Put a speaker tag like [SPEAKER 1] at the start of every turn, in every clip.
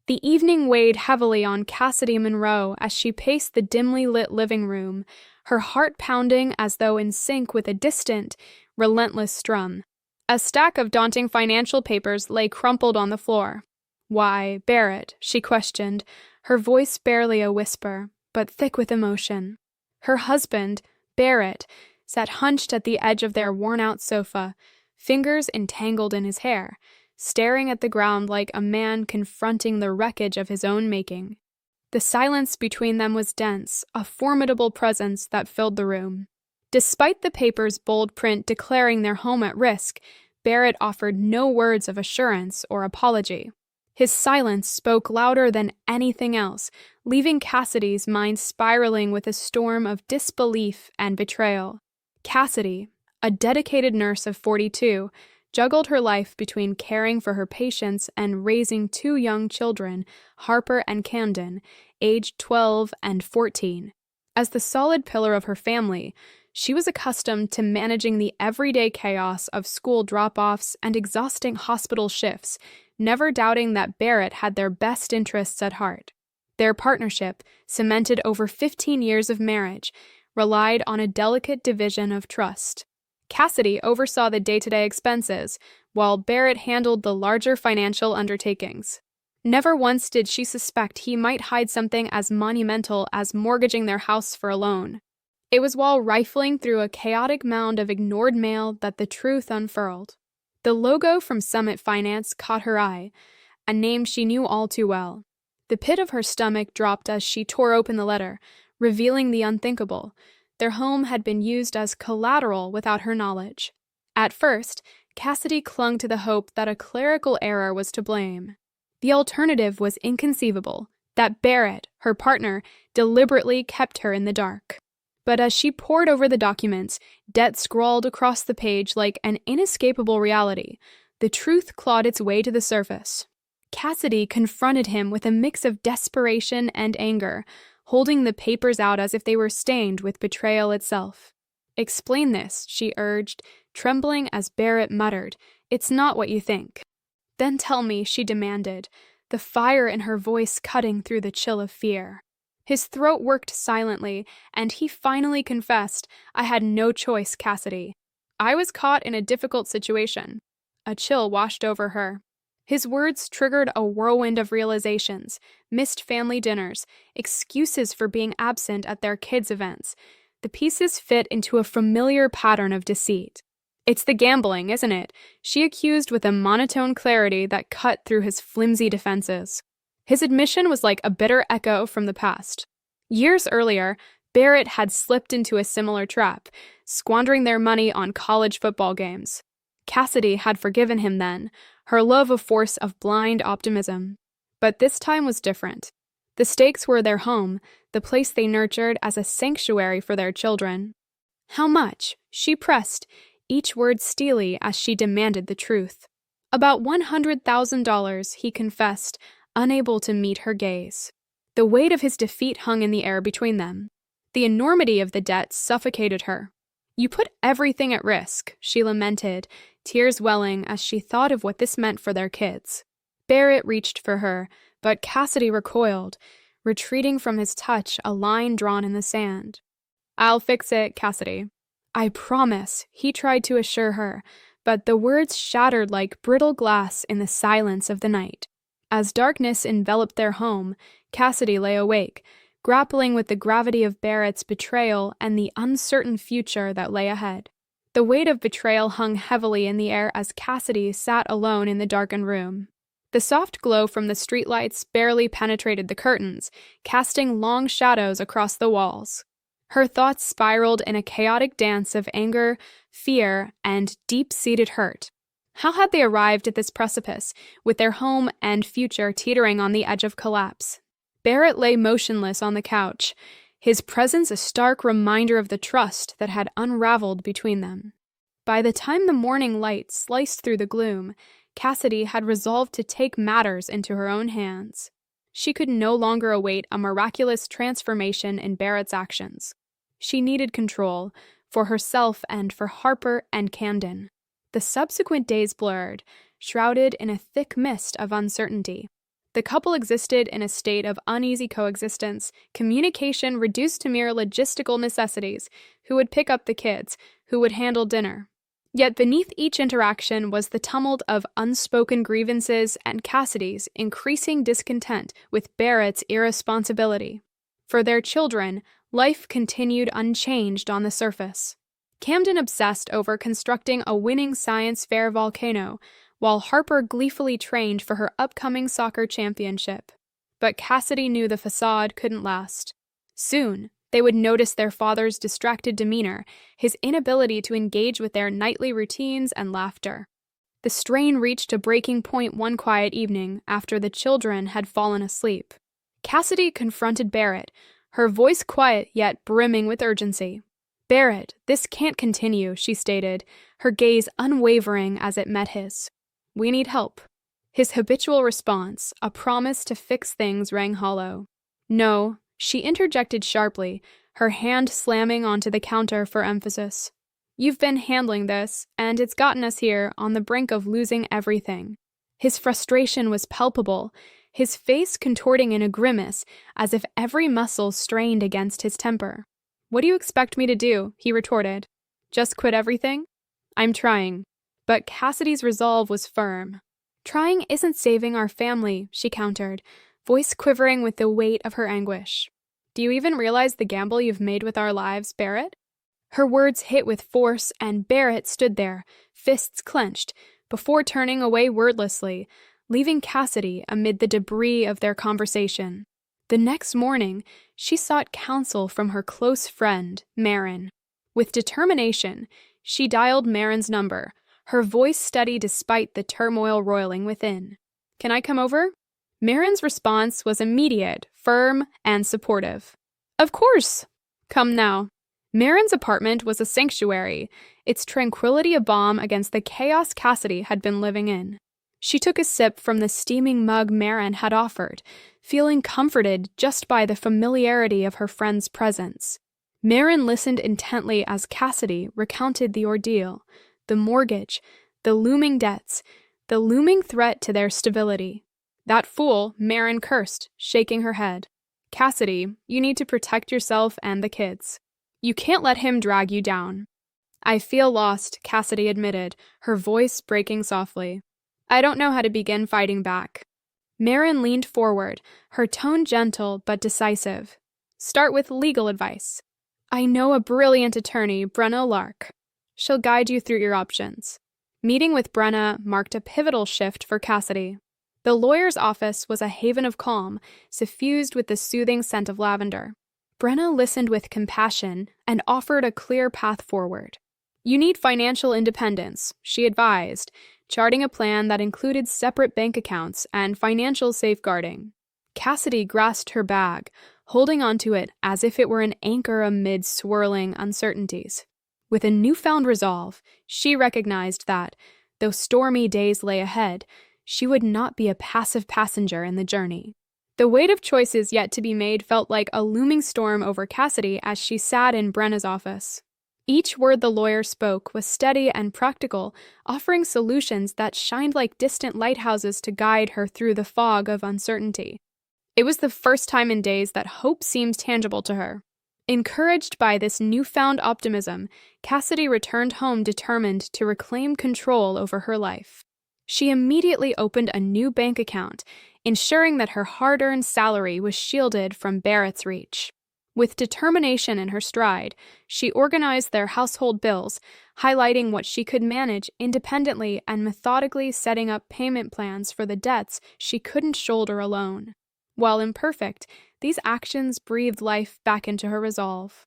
[SPEAKER 1] The evening weighed heavily on Cassidy Monroe as she paced the dimly lit living room, her heart pounding as though in sync with a distant, relentless strum. A stack of daunting financial papers lay crumpled on the floor. "Why, Barrett?" she questioned, her voice barely a whisper, but thick with emotion. Her husband, Barrett, sat hunched at the edge of their worn-out sofa, fingers entangled in his hair, staring at the ground like a man confronting the wreckage of his own making. The silence between them was dense, a formidable presence that filled the room. Despite the paper's bold print declaring their home at risk, Barrett offered no words of assurance or apology. His silence spoke louder than anything else, leaving Cassidy's mind spiraling with a storm of disbelief and betrayal. Cassidy, a dedicated nurse of 42, juggled her life between caring for her patients and raising two young children, Harper and Camden, aged 12 and 14. As the solid pillar of her family, she was accustomed to managing the everyday chaos of school drop-offs and exhausting hospital shifts, never doubting that Barrett had their best interests at heart. Their partnership, cemented over 15 years of marriage, relied on a delicate division of trust. Cassidy oversaw the day-to-day expenses, while Barrett handled the larger financial undertakings. Never once did she suspect he might hide something as monumental as mortgaging their house for a loan. It was while rifling through a chaotic mound of ignored mail that the truth unfurled. The logo from Summit Finance caught her eye, a name she knew all too well. The pit of her stomach dropped as she tore open the letter, revealing the unthinkable. Their home had been used as collateral without her knowledge. At first, Cassidy clung to the hope that a clerical error was to blame. The alternative was inconceivable, that Barrett, her partner, deliberately kept her in the dark. But as she pored over the documents, debt scrawled across the page like an inescapable reality, the truth clawed its way to the surface. Cassidy confronted him with a mix of desperation and anger, holding the papers out as if they were stained with betrayal itself. "Explain this," she urged, trembling as Barrett muttered, "It's not what you think." "Then tell me," she demanded, the fire in her voice cutting through the chill of fear. His throat worked silently, and he finally confessed, "I had no choice, Cassidy. I was caught in a difficult situation." A chill washed over her. His words triggered a whirlwind of realizations, missed family dinners, excuses for being absent at their kids' events. The pieces fit into a familiar pattern of deceit. "It's the gambling, isn't it?" she accused with a monotone clarity that cut through his flimsy defenses. His admission was like a bitter echo from the past. Years earlier, Barrett had slipped into a similar trap, squandering their money on college football games. Cassidy had forgiven him then, her love a force of blind optimism. But this time was different. The stakes were their home, the place they nurtured as a sanctuary for their children. "How much?" she pressed, each word steely as she demanded the truth. "About $100,000, he confessed, unable to meet her gaze. The weight of his defeat hung in the air between them. The enormity of the debt suffocated her. "You put everything at risk," she lamented, tears welling as she thought of what this meant for their kids. Barrett reached for her, but Cassidy recoiled, retreating from his touch, a line drawn in the sand. "I'll fix it, Cassidy." "I promise," he tried to assure her, but the words shattered like brittle glass in the silence of the night. As darkness enveloped their home, Cassidy lay awake, grappling with the gravity of Barrett's betrayal and the uncertain future that lay ahead. The weight of betrayal hung heavily in the air as Cassidy sat alone in the darkened room. The soft glow from the streetlights barely penetrated the curtains, casting long shadows across the walls. Her thoughts spiraled in a chaotic dance of anger, fear, and deep-seated hurt. How had they arrived at this precipice, with their home and future teetering on the edge of collapse? Barrett lay motionless on the couch, his presence a stark reminder of the trust that had unraveled between them. By the time the morning light sliced through the gloom, Cassidy had resolved to take matters into her own hands. She could no longer await a miraculous transformation in Barrett's actions. She needed control, for herself and for Harper and Camden. The subsequent days blurred, shrouded in a thick mist of uncertainty. The couple existed in a state of uneasy coexistence, communication reduced to mere logistical necessities. Who would pick up the kids? Who would handle dinner? Yet beneath each interaction was the tumult of unspoken grievances and Cassidy's increasing discontent with Barrett's irresponsibility. For their children, life continued unchanged on the surface. Camden obsessed over constructing a winning science fair volcano, while Harper gleefully trained for her upcoming soccer championship. But Cassidy knew the facade couldn't last. Soon, they would notice their father's distracted demeanor, his inability to engage with their nightly routines and laughter. The strain reached a breaking point one quiet evening after the children had fallen asleep. Cassidy confronted Barrett, her voice quiet yet brimming with urgency. "Barrett, this can't continue," she stated, her gaze unwavering as it met his. "We need help." His habitual response, a promise to fix things, rang hollow. "No," she interjected sharply, her hand slamming onto the counter for emphasis. "You've been handling this, and it's gotten us here on the brink of losing everything." His frustration was palpable, his face contorting in a grimace as if every muscle strained against his temper. "What do you expect me to do?" he retorted. "Just quit everything?" "I'm trying." But Cassidy's resolve was firm. "Trying isn't saving our family," she countered, voice quivering with the weight of her anguish. "Do you even realize the gamble you've made with our lives, Barrett?" Her words hit with force, and Barrett stood there, fists clenched, before turning away wordlessly, leaving Cassidy amid the debris of their conversation. The next morning, she sought counsel from her close friend, Marin. With determination, she dialed Marin's number, her voice steady despite the turmoil roiling within. "Can I come over?" Marin's response was immediate, firm, and supportive. "Of course! Come now." Marin's apartment was a sanctuary, its tranquility a balm against the chaos Cassidy had been living in. She took a sip from the steaming mug Marin had offered, feeling comforted just by the familiarity of her friend's presence. Marin listened intently as Cassidy recounted the ordeal, the mortgage, the looming debts, the looming threat to their stability. "That fool," Marin cursed, shaking her head. "Cassidy, you need to protect yourself and the kids. You can't let him drag you down." "I feel lost," Cassidy admitted, her voice breaking softly. "I don't know how to begin fighting back." Marin leaned forward, her tone gentle but decisive. "Start with legal advice. I know a brilliant attorney, Brenna Lark. She'll guide you through your options." Meeting with Brenna marked a pivotal shift for Cassidy. The lawyer's office was a haven of calm, suffused with the soothing scent of lavender. Brenna listened with compassion and offered a clear path forward. "You need financial independence," she advised, charting a plan that included separate bank accounts and financial safeguarding. Cassidy grasped her bag, holding onto it as if it were an anchor amid swirling uncertainties. With a newfound resolve, she recognized that, though stormy days lay ahead, she would not be a passive passenger in the journey. The weight of choices yet to be made felt like a looming storm over Cassidy as she sat in Brenna's office. Each word the lawyer spoke was steady and practical, offering solutions that shined like distant lighthouses to guide her through the fog of uncertainty. It was the first time in days that hope seemed tangible to her. Encouraged by this newfound optimism, Cassidy returned home determined to reclaim control over her life. She immediately opened a new bank account, ensuring that her hard-earned salary was shielded from Barrett's reach. With determination in her stride, she organized their household bills, highlighting what she could manage independently and methodically setting up payment plans for the debts she couldn't shoulder alone. While imperfect, these actions breathed life back into her resolve.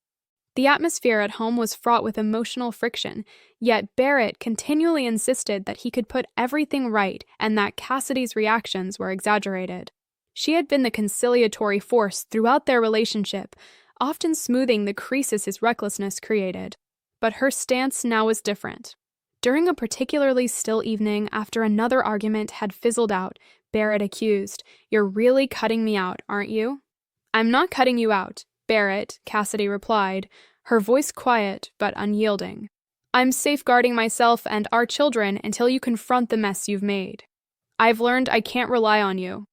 [SPEAKER 1] The atmosphere at home was fraught with emotional friction, yet Barrett continually insisted that he could put everything right and that Cassidy's reactions were exaggerated. She had been the conciliatory force throughout their relationship, often smoothing the creases his recklessness created. But her stance now was different. During a particularly still evening after another argument had fizzled out, Barrett accused, "You're really cutting me out, aren't you?" "I'm not cutting you out, Barrett," Cassidy replied, her voice quiet but unyielding. "I'm safeguarding myself and our children until you confront the mess you've made. I've learned I can't rely on you."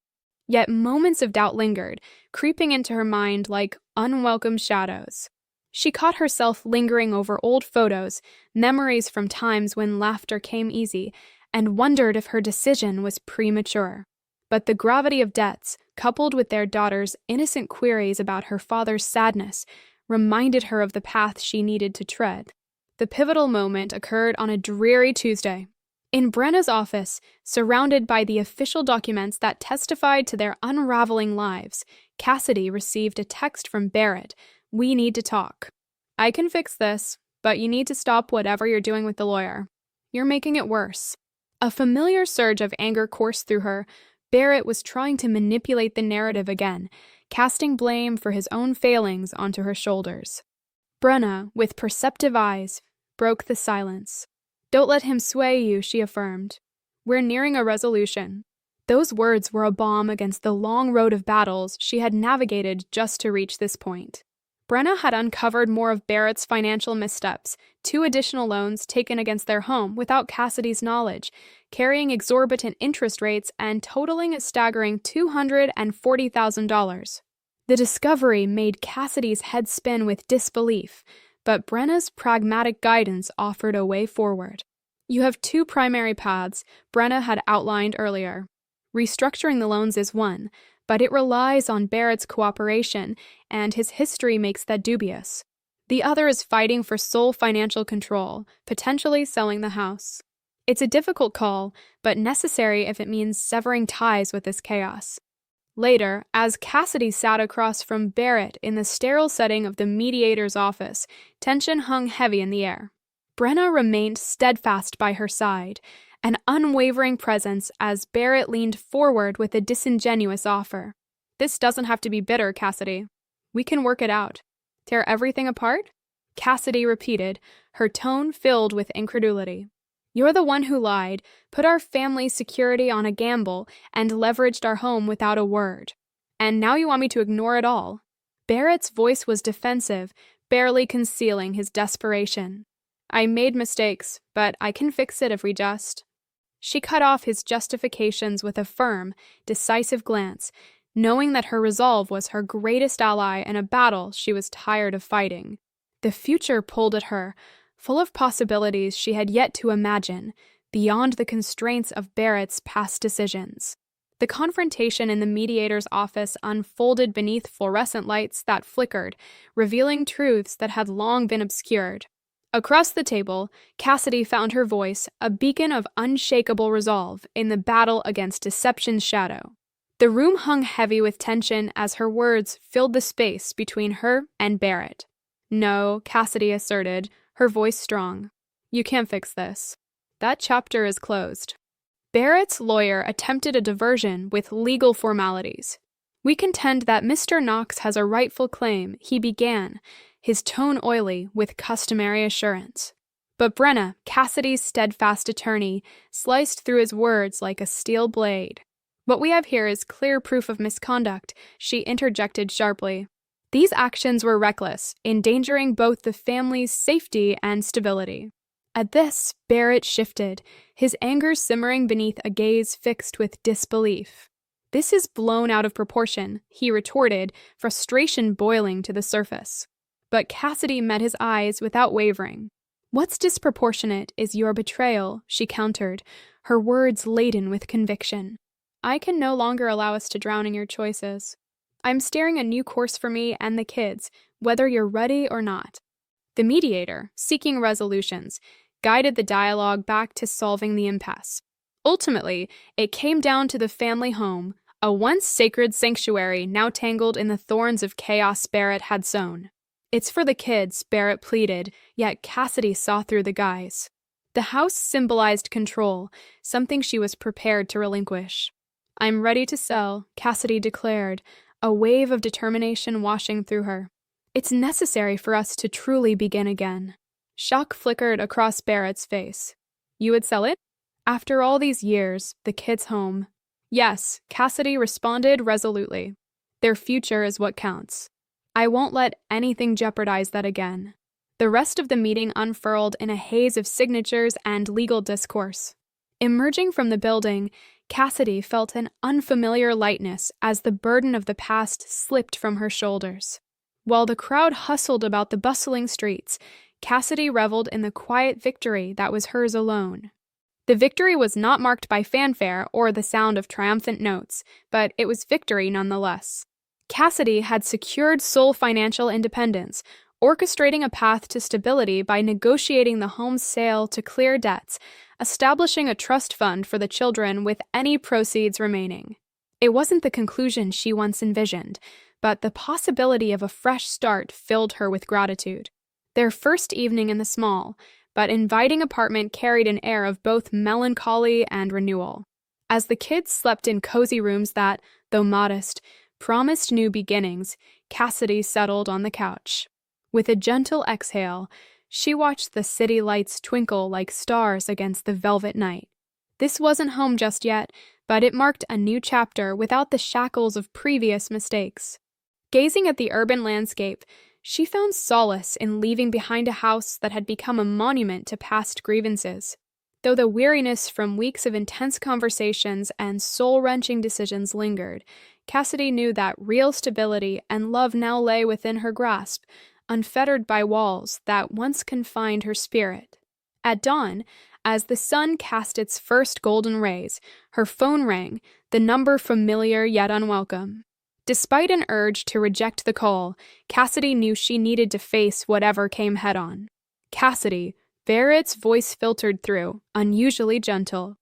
[SPEAKER 1] Yet moments of doubt lingered, creeping into her mind like unwelcome shadows. She caught herself lingering over old photos, memories from times when laughter came easy, and wondered if her decision was premature. But the gravity of debts, coupled with their daughter's innocent queries about her father's sadness, reminded her of the path she needed to tread. The pivotal moment occurred on a dreary Tuesday. In Brenna's office, surrounded by the official documents that testified to their unraveling lives, Cassidy received a text from Barrett. "We need to talk. I can fix this, but you need to stop whatever you're doing with the lawyer. You're making it worse." A familiar surge of anger coursed through her. Barrett was trying to manipulate the narrative again, casting blame for his own failings onto her shoulders. Brenna, with perceptive eyes, broke the silence. "Don't let him sway you," she affirmed. "We're nearing a resolution." Those words were a balm against the long road of battles she had navigated just to reach this point. Brenna had uncovered more of Barrett's financial missteps, 2 additional loans taken against their home without Cassidy's knowledge, carrying exorbitant interest rates and totaling a staggering $240,000. The discovery made Cassidy's head spin with disbelief, but Brenna's pragmatic guidance offered a way forward. "You have 2 primary paths," Brenna had outlined earlier. "Restructuring the loans is one, but it relies on Barrett's cooperation, and his history makes that dubious. The other is fighting for sole financial control, potentially selling the house. It's a difficult call, but necessary if it means severing ties with this chaos." Later, as Cassidy sat across from Barrett in the sterile setting of the mediator's office, tension hung heavy in the air. Brenna remained steadfast by her side, an unwavering presence as Barrett leaned forward with a disingenuous offer. "This doesn't have to be bitter, Cassidy. We can work it out." "Tear everything apart?" Cassidy repeated, her tone filled with incredulity. "You're the one who lied, put our family's security on a gamble, and leveraged our home without a word. And now you want me to ignore it all?" Barrett's voice was defensive, barely concealing his desperation. "I made mistakes, but I can fix it if we just..." She cut off his justifications with a firm, decisive glance, knowing that her resolve was her greatest ally in a battle she was tired of fighting. The future pulled at her, full of possibilities she had yet to imagine, beyond the constraints of Barrett's past decisions. The confrontation in the mediator's office unfolded beneath fluorescent lights that flickered, revealing truths that had long been obscured. Across the table, Cassidy found her voice, a beacon of unshakable resolve in the battle against deception's shadow. The room hung heavy with tension as her words filled the space between her and Barrett. "No," Cassidy asserted, her voice strong. "You can't fix this. That chapter is closed." Barrett's lawyer attempted a diversion with legal formalities. "We contend that Mr. Knox has a rightful claim," he began, his tone oily with customary assurance. But Brenna, Cassidy's steadfast attorney, sliced through his words like a steel blade. "What we have here is clear proof of misconduct," she interjected sharply. "These actions were reckless, endangering both the family's safety and stability." At this, Barrett shifted, his anger simmering beneath a gaze fixed with disbelief. "This is blown out of proportion," he retorted, frustration boiling to the surface. But Cassidy met his eyes without wavering. "What's disproportionate is your betrayal," she countered, her words laden with conviction. "I can no longer allow us to drown in your choices. I'm steering a new course for me and the kids, whether you're ready or not." The mediator, seeking resolutions, guided the dialogue back to solving the impasse. Ultimately, it came down to the family home, a once sacred sanctuary now tangled in the thorns of chaos Barrett had sown. "It's for the kids," Barrett pleaded, yet Cassidy saw through the guise. The house symbolized control, something she was prepared to relinquish. "I'm ready to sell," Cassidy declared, a wave of determination washing through her. "It's necessary for us to truly begin again." Shock flickered across Barrett's face. "You would sell it? After all these years, the kids' home?" "Yes," Cassidy responded resolutely. "Their future is what counts. I won't let anything jeopardize that again." The rest of the meeting unfurled in a haze of signatures and legal discourse. Emerging from the building, Cassidy felt an unfamiliar lightness as the burden of the past slipped from her shoulders. While the crowd hustled about the bustling streets, Cassidy reveled in the quiet victory that was hers alone. The victory was not marked by fanfare or the sound of triumphant notes, but it was victory nonetheless. Cassidy had secured sole financial independence, orchestrating a path to stability by negotiating the home's sale to clear debts, establishing a trust fund for the children with any proceeds remaining. It wasn't the conclusion she once envisioned, but the possibility of a fresh start filled her with gratitude. Their first evening in the small, but inviting apartment carried an air of both melancholy and renewal. As the kids slept in cozy rooms that, though modest, promised new beginnings, Cassidy settled on the couch. With a gentle exhale, she watched the city lights twinkle like stars against the velvet night. This wasn't home just yet, but it marked a new chapter without the shackles of previous mistakes. Gazing at the urban landscape, she found solace in leaving behind a house that had become a monument to past grievances. Though the weariness from weeks of intense conversations and soul-wrenching decisions lingered, Cassidy knew that real stability and love now lay within her grasp, unfettered by walls that once confined her spirit. At dawn, as the sun cast its first golden rays, her phone rang, the number familiar yet unwelcome. Despite an urge to reject the call, Cassidy knew she needed to face whatever came head-on. Cassidy, Barrett's voice filtered through, unusually gentle.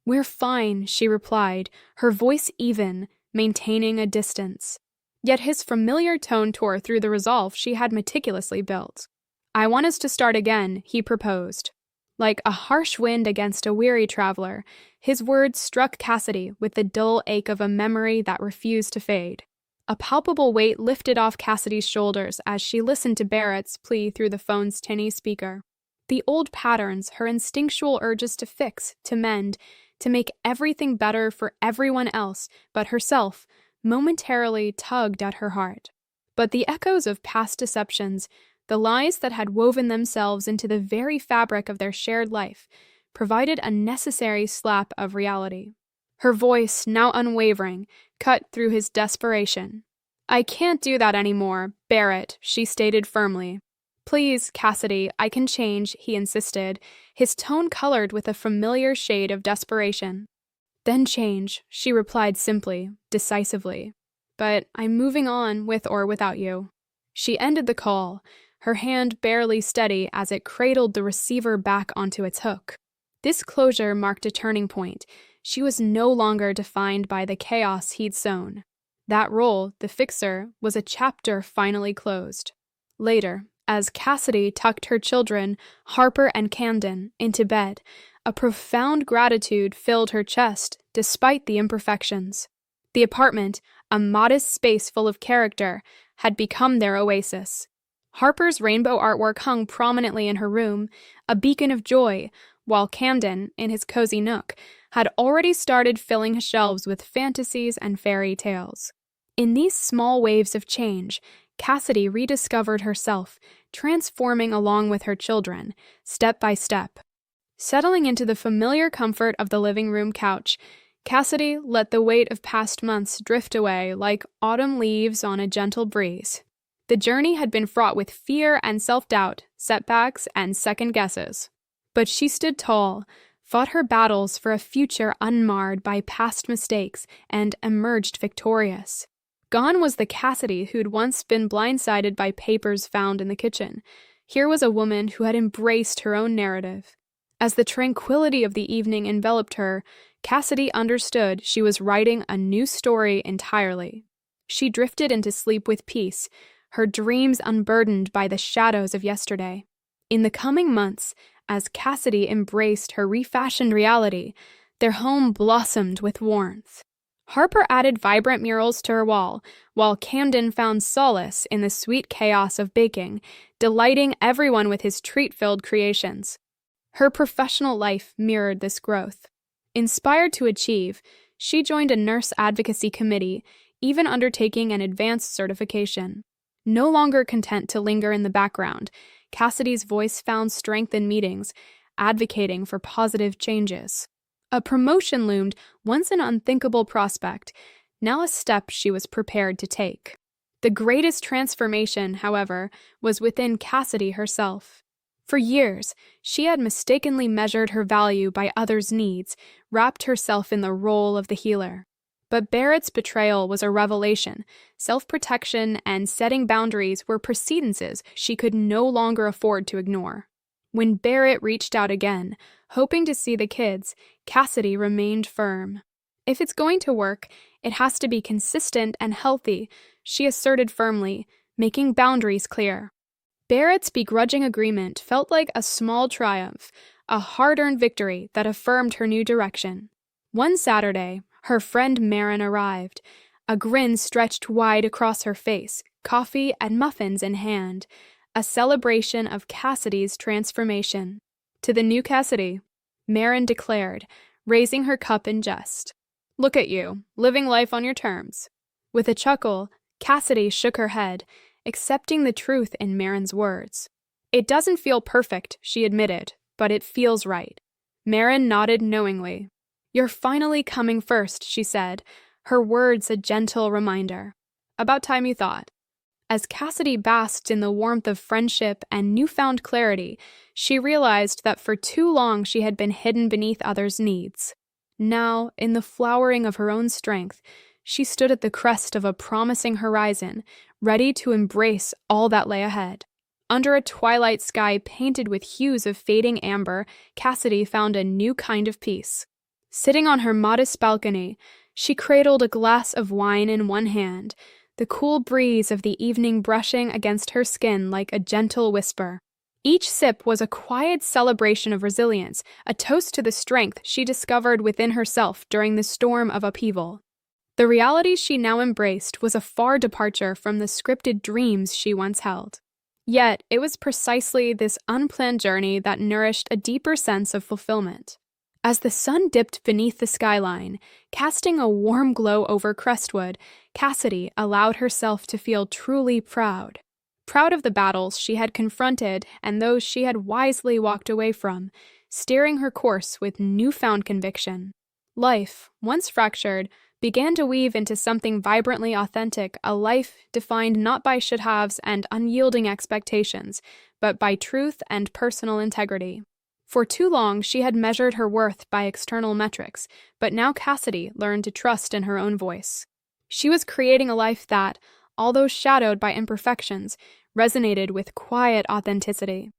[SPEAKER 1] "We're fine," she replied, her voice even, maintaining a distance. Yet his familiar tone tore through the resolve she had meticulously built. "I want us to start again," he proposed. Like a harsh wind against a weary traveler, his words struck Cassidy with the dull ache of a memory that refused to fade. A palpable weight lifted off Cassidy's shoulders as she listened to Barrett's plea through the phone's tinny speaker. The old patterns, her instinctual urges to fix, to mend, to make everything better for everyone else but herself, momentarily tugged at her heart. But the echoes of past deceptions, the lies that had woven themselves into the very fabric of their shared life, provided a necessary slap of reality. Her voice, now unwavering, cut through his desperation. "I can't do that anymore, Barrett," she stated firmly. "Please, Cassidy, I can change," he insisted, his tone colored with a familiar shade of desperation. "Then change," she replied simply, decisively. "But I'm moving on, with or without you." She ended the call, her hand barely steady as it cradled the receiver back onto its hook. This closure marked a turning point. She was no longer defined by the chaos he'd sown. That role, the fixer, was a chapter finally closed. Later, as Cassidy tucked her children, Harper and Camden, into bed, a profound gratitude filled her chest, despite the imperfections. The apartment, a modest space full of character, had become their oasis. Harper's rainbow artwork hung prominently in her room, a beacon of joy, while Camden, in his cozy nook, had already started filling his shelves with fantasies and fairy tales. In these small waves of change, Cassidy rediscovered herself, transforming along with her children, step by step. Settling into the familiar comfort of the living room couch, Cassidy let the weight of past months drift away like autumn leaves on a gentle breeze. The journey had been fraught with fear and self-doubt, setbacks and second guesses. But she stood tall, fought her battles for a future unmarred by past mistakes, and emerged victorious. Gone was the Cassidy who'd once been blindsided by papers found in the kitchen. Here was a woman who had embraced her own narrative. As the tranquility of the evening enveloped her, Cassidy understood she was writing a new story entirely. She drifted into sleep with peace, her dreams unburdened by the shadows of yesterday. In the coming months, as Cassidy embraced her refashioned reality, their home blossomed with warmth. Harper added vibrant murals to her wall, while Camden found solace in the sweet chaos of baking, delighting everyone with his treat-filled creations. Her professional life mirrored this growth. Inspired to achieve, she joined a nurse advocacy committee, even undertaking an advanced certification. No longer content to linger in the background, Cassidy's voice found strength in meetings, advocating for positive changes. A promotion loomed, once an unthinkable prospect, now a step she was prepared to take. The greatest transformation, however, was within Cassidy herself. For years, she had mistakenly measured her value by others' needs, wrapped herself in the role of the healer. But Barrett's betrayal was a revelation. Self-protection and setting boundaries were precedences she could no longer afford to ignore. When Barrett reached out again, hoping to see the kids, Cassidy remained firm. If it's going to work, it has to be consistent and healthy, she asserted firmly, making boundaries clear. Barrett's begrudging agreement felt like a small triumph, a hard-earned victory that affirmed her new direction. One Saturday, her friend Maren arrived. A grin stretched wide across her face, coffee and muffins in hand, a celebration of Cassidy's transformation. To the new Cassidy, Maren declared, raising her cup in jest. "Look at you, living life on your terms." With a chuckle, Cassidy shook her head, accepting the truth in Maren's words. "It doesn't feel perfect," she admitted, "but it feels right." Maren nodded knowingly. "You're finally coming first," she said, her words a gentle reminder. "About time you thought." As Cassidy basked in the warmth of friendship and newfound clarity, she realized that for too long she had been hidden beneath others' needs. Now, in the flowering of her own strength, she stood at the crest of a promising horizon, ready to embrace all that lay ahead. Under a twilight sky painted with hues of fading amber, Cassidy found a new kind of peace. Sitting on her modest balcony, she cradled a glass of wine in one hand, the cool breeze of the evening brushing against her skin like a gentle whisper. Each sip was a quiet celebration of resilience, a toast to the strength she discovered within herself during the storm of upheaval. The reality she now embraced was a far departure from the scripted dreams she once held. Yet, it was precisely this unplanned journey that nourished a deeper sense of fulfillment. As the sun dipped beneath the skyline, casting a warm glow over Crestwood, Cassidy allowed herself to feel truly proud. Proud of the battles she had confronted and those she had wisely walked away from, steering her course with newfound conviction. Life, once fractured, began to weave into something vibrantly authentic, a life defined not by should-haves and unyielding expectations, but by truth and personal integrity. For too long, she had measured her worth by external metrics, but now Cassidy learned to trust in her own voice. She was creating a life that, although shadowed by imperfections, resonated with quiet authenticity.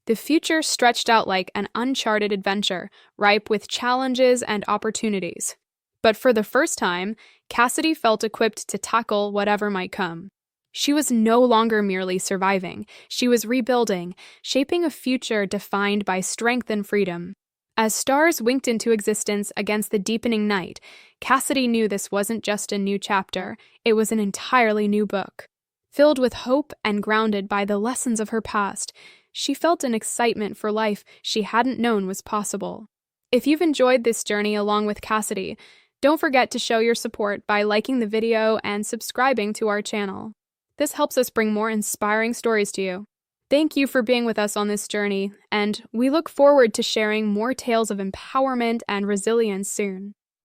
[SPEAKER 1] The future stretched out like an uncharted adventure, ripe with challenges and opportunities. But for the first time, Cassidy felt equipped to tackle whatever might come. She was no longer merely surviving. She was rebuilding, shaping a future defined by strength and freedom. As stars winked into existence against the deepening night, Cassidy knew this wasn't just a new chapter, it was an entirely new book. Filled with hope and grounded by the lessons of her past, she felt an excitement for life she hadn't known was possible. If you've enjoyed this journey along with Cassidy, don't forget to show your support by liking the video and subscribing to our channel. This helps us bring more inspiring stories to you. Thank you for being with us on this journey, and we look forward to sharing more tales of empowerment and resilience soon.